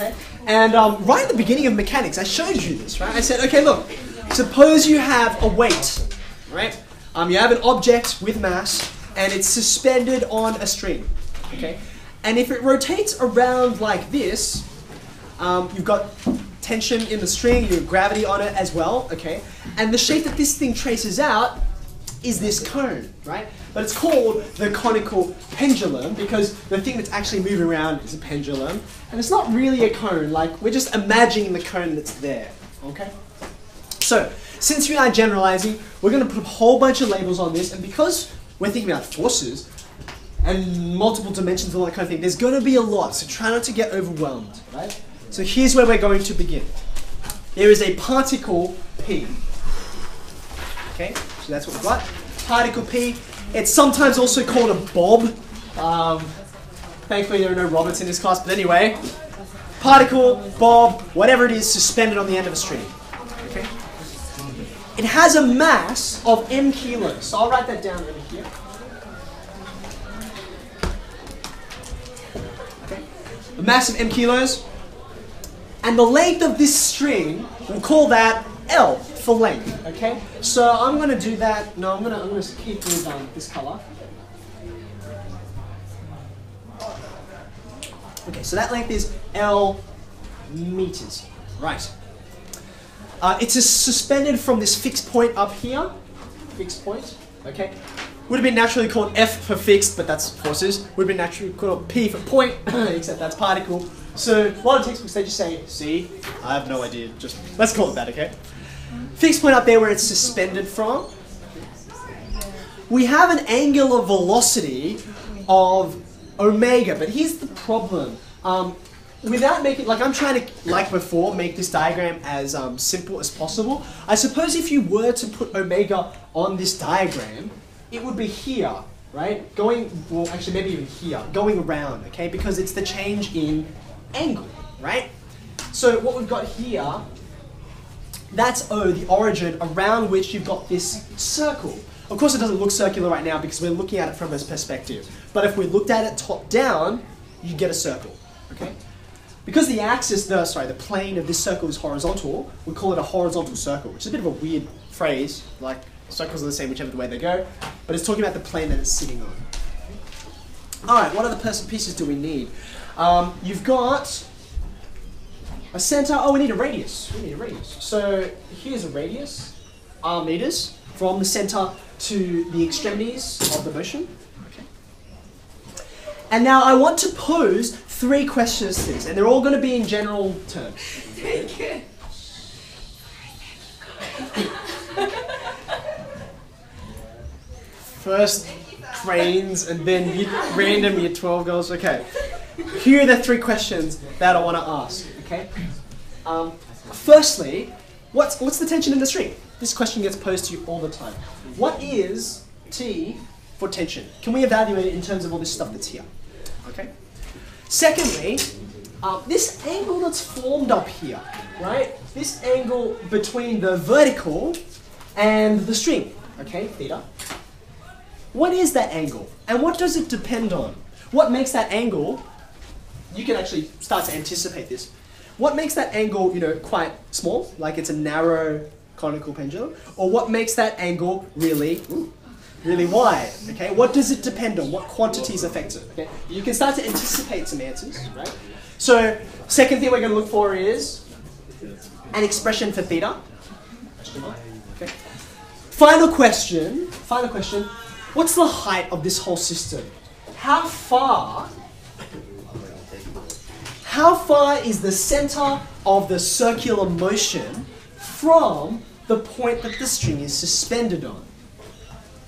okay? And right at the beginning of mechanics, I showed you this, right? I said, okay, look, suppose you have a weight, right? You have an object with mass, and it's suspended on a string, okay? And if it rotates around like this, you've got tension in the string, you have gravity on it as well, okay? And the shape that this thing traces out is this cone, right? But it's called the conical pendulum because the thing that's actually moving around is a pendulum. And it's not really a cone, like we're just imagining the cone that's there, okay? So, since we are generalizing, we're going to put a whole bunch of labels on this, and because we're thinking about forces and multiple dimensions and all that kind of thing, there's going to be a lot, so try not to get overwhelmed, right? So here's where we're going to begin. There is a particle P. Okay, so that's what we've got. Particle P. It's sometimes also called a bob. Thankfully there are no Roberts in this class, but anyway. Particle, bob, whatever it is, suspended on the end of a string. Okay. It has a mass of m kilos. So I'll write that down over here. Okay. A mass of m kilos. And the length of this string, we'll call that L for length, okay? So I'm going to do that. No, I'm going to keep with this color. Okay, so that length is L meters. Right. It's suspended from this fixed point up here. Fixed point, okay? Would have been naturally called F for fixed, but that's forces. Would have been naturally called P for point, except that's particle. So a lot of textbooks, they just say C. I have no idea. Just let's call it that, okay? Fixed point up there where it's suspended from. We have an angular velocity of omega, but here's the problem. Without making, like I'm trying to, like before, make this diagram as simple as possible. I suppose if you were to put omega on this diagram, it would be here, right? Going, well actually maybe even here, going around, okay? Because it's the change in angle, right? So what we've got here, that's O, the origin around which you've got this circle. Of course it doesn't look circular right now because we're looking at it from this perspective. But if we looked at it top down, you get a circle, okay? Because the axis, the plane of this circle is horizontal, we call it a horizontal circle, which is a bit of a weird phrase, like circles are the same whichever way they go, but it's talking about the plane that it's sitting on. Alright, what other pieces do we need? You've got a center. Oh, we need a radius. We need a radius. So here's a radius, r meters, from the center to the extremities of the motion. Okay. And now I want to pose 3 questions to this, and they're all going to be in general terms. First cranes, and then random year 12 girls. Okay. Here are the 3 questions that I want to ask, okay? Firstly, what's the tension in the string? This question gets posed to you all the time. What is T for tension? Can we evaluate it in terms of all this stuff that's here? Okay? Secondly, this angle that's formed up here, right? This angle between the vertical and the string, okay, theta. What is that angle? And what does it depend on? What makes that angle, you can actually start to anticipate this. What makes that angle, quite small, like it's a narrow conical pendulum? Or what makes that angle really wide? Okay, what does it depend on? What quantities affect it? Okay, you can start to anticipate some answers, right? So, second thing we're going to look for is an expression for theta. Okay. Final question. What's the height of this whole system? How far is the center of the circular motion from the point that the string is suspended on?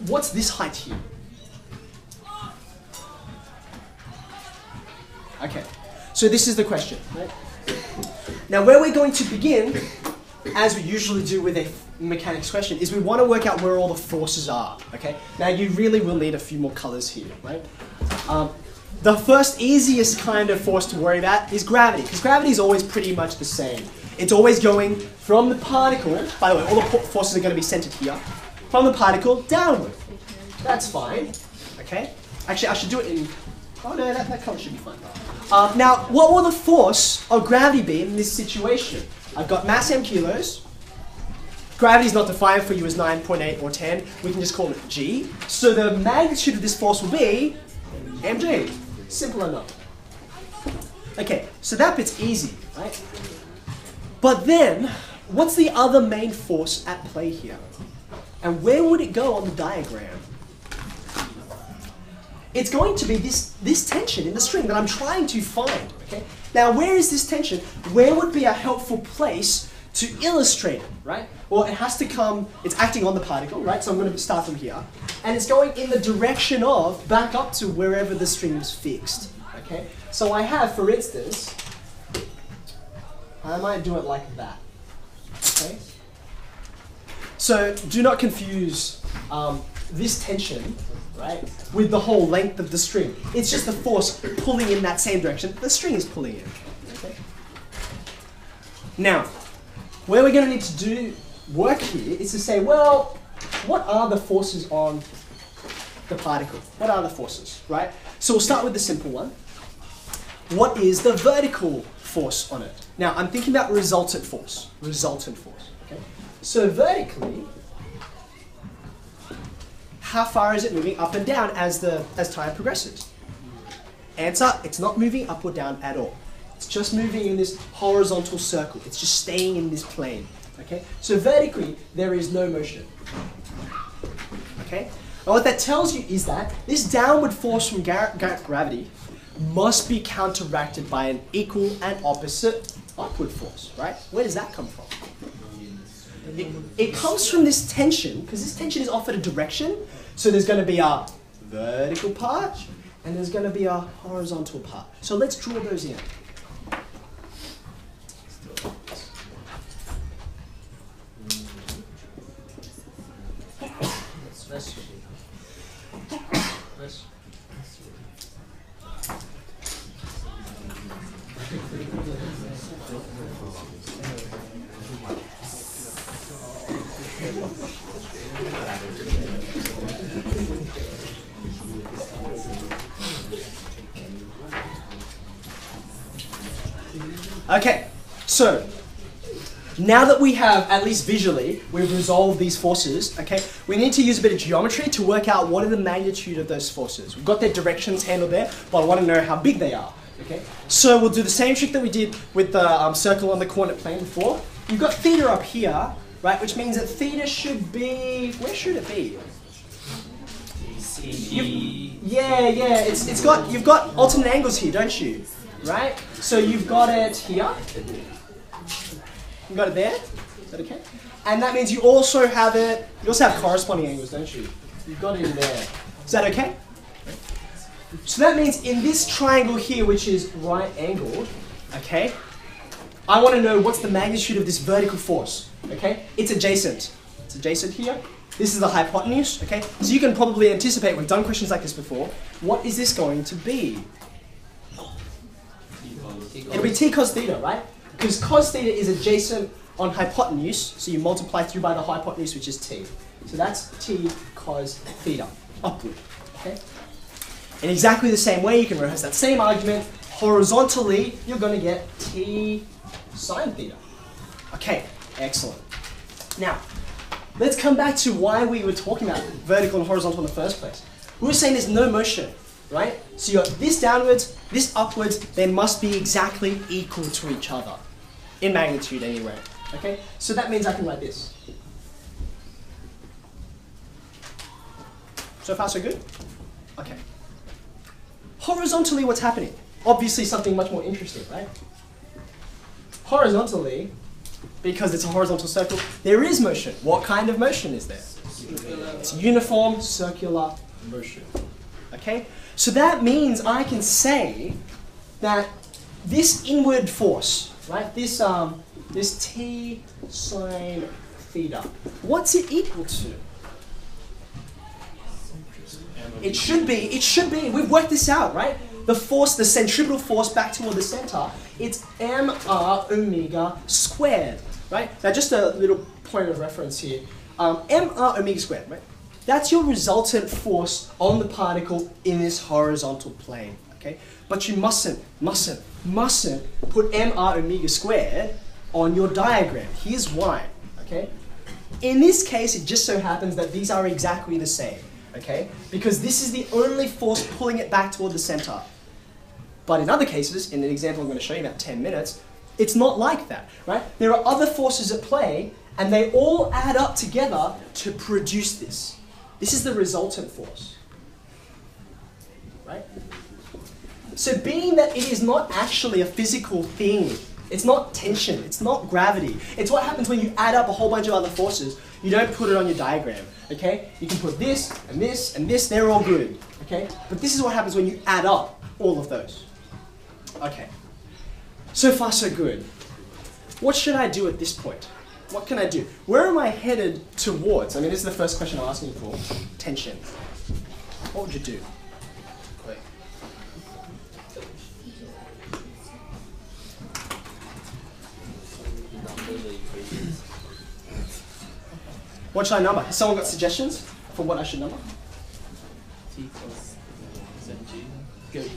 What's this height here? Okay, so this is the question, right? Now where we're going to begin, as we usually do with a mechanics question, is we want to work out where all the forces are, okay? Now you really will need a few more colors here, right? The first easiest kind of force to worry about is gravity, because gravity is always pretty much the same. It's always going from the particle, by the way, all the forces are going to be centered here, from the particle downward. That's fine, okay? Actually, I should do it in, oh no, that color should be fine. Now, what will the force of gravity be in this situation? I've got mass m kilos. Gravity is not defined for you as 9.8 or 10. We can just call it g. So the magnitude of this force will be mg. Simple enough. Okay, so that bit's easy, right? But then, what's the other main force at play here? And where would it go on the diagram? It's going to be this tension in the string that I'm trying to find, okay? Now, where is this tension? Where would be a helpful place to illustrate it, right? Well, it has to come, it's acting on the particle, right? So I'm going to start from here. And it's going in the direction of, back up to wherever the string is fixed, okay? So I have, for instance, I might do it like that, okay? So do not confuse this tension, right, with the whole length of the string. It's just the force pulling in that same direction the string is pulling in, okay? Now, where we're going to need to do work here is to say, well, what are the forces on the particle? What are the forces, right? So we'll start with the simple one. What is the vertical force on it? Now, I'm thinking about resultant force. Resultant force, okay? So vertically, how far is it moving up and down as time progresses? Answer, it's not moving up or down at all. It's just moving in this horizontal circle. It's just staying in this plane, okay? So vertically, there is no motion, okay? And what that tells you is that this downward force from gravity must be counteracted by an equal and opposite upward force, right? Where does that come from? It comes from this tension, because this tension is offered a direction. So there's going to be a vertical part, and there's going to be a horizontal part. So let's draw those in. Okay, so now that we have, at least visually, we've resolved these forces, okay, we need to use a bit of geometry to work out what are the magnitude of those forces. We've got their directions handled there, but I want to know how big they are, okay? So we'll do the same trick that we did with the circle on the coordinate plane before. You've got theta up here, right, which means that theta should be, where should it be? You've got alternate angles here, don't you? Right? So you've got it here. You've got it there. Is that okay? And that means you also have it, you also have corresponding angles, don't you? You've got it in there. Is that okay? So that means in this triangle here, which is right angled, okay, I want to know what's the magnitude of this vertical force, okay? It's adjacent. It's adjacent here. This is the hypotenuse, okay? So you can probably anticipate, we've done questions like this before, what is this going to be? It'll be t cos theta, right? Because cos theta is adjacent on hypotenuse, so you multiply through by the hypotenuse, which is t. So that's t cos theta, upward, okay? In exactly the same way, you can rehearse that same argument. Horizontally, you're going to get t sine theta. Okay, excellent. Now, let's come back to why we were talking about vertical and horizontal in the first place. We were saying there's no motion, right? So you got this downwards, this upwards, they must be exactly equal to each other, in magnitude anyway, okay? So that means I can write this. So far so good? Okay. Horizontally, what's happening? Obviously something much more interesting, right? Horizontally, because it's a horizontal circle, there is motion. What kind of motion is there? It's uniform circular motion. Okay? So that means I can say that this inward force, right? This t sine theta, what's it equal to? It should be, we've worked this out, right? The force, the centripetal force back toward the center, it's mr omega squared, right? Now just a little point of reference here. Mr omega squared, right? That's your resultant force on the particle in this horizontal plane, okay? But you mustn't put mr omega squared on your diagram. Here's why, okay? In this case, it just so happens that these are exactly the same, okay? Because this is the only force pulling it back toward the center. But in other cases, in an example I'm going to show you in about 10 minutes, it's not like that, right? There are other forces at play, and they all add up together to produce this. This is the resultant force, right? So being that it is not actually a physical thing, it's not tension, it's not gravity, it's what happens when you add up a whole bunch of other forces. You don't put it on your diagram, okay? You can put this, and this, and this, they're all good, okay? But this is what happens when you add up all of those. Okay, so far so good. What should I do at this point? What can I do? Where am I headed towards? I mean, this is the first question I'm asking for. Tension. What would you do? Quick. What should I number? Has someone got suggestions for what I should number? T plus 7g. Good.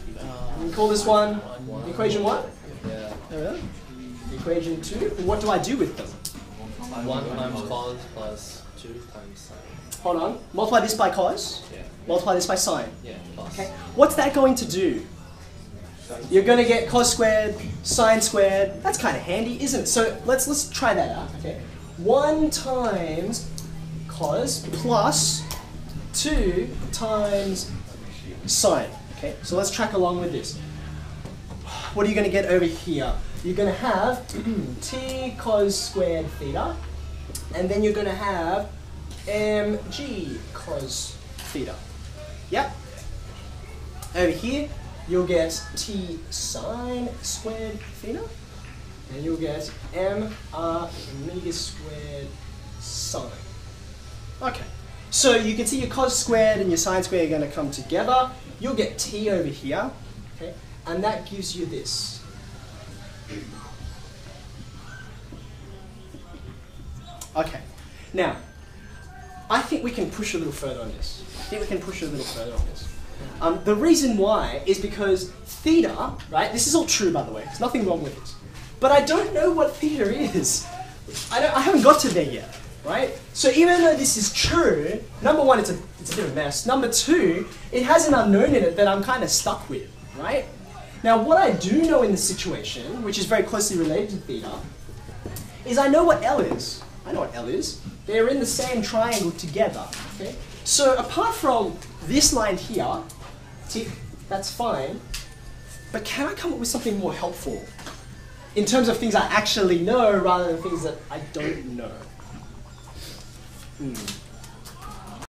We call this one equation 1? Yeah. There we go. Equation 2. What do I do with them? 1 times cos plus 2 times sine. Hold on. Multiply this by cos. Yeah. Multiply this by sine. Yeah. Plus. Okay. What's that going to do? You're going to get cos squared, sine squared. That's kind of handy, isn't it? So let's try that out. Okay. 1 times cos plus 2 times sine. Okay. So let's track along with this. What are you going to get over here? You're going to have t cos squared theta, and then you're going to have mg cos theta. Yep. Over here, you'll get t sine squared theta, and you'll get m r omega squared sine. Okay. So you can see your cos squared and your sine squared are going to come together. You'll get t over here, okay, and that gives you this. Okay, now, I think we can push a little further on this. The reason why is because theta, right, this is all true by the way, there's nothing wrong with this, but I don't know what theta is. I haven't got to there yet, right? So even though this is true, number one, it's a bit of a mess. Number two, it has an unknown in it that I'm kind of stuck with, right? Now what I do know in this situation, which is very closely related to theta, is I know what L is. I know what L is. They're in the same triangle together, okay? So apart from this line here, tick, that's fine, but can I come up with something more helpful in terms of things I actually know rather than things that I don't know?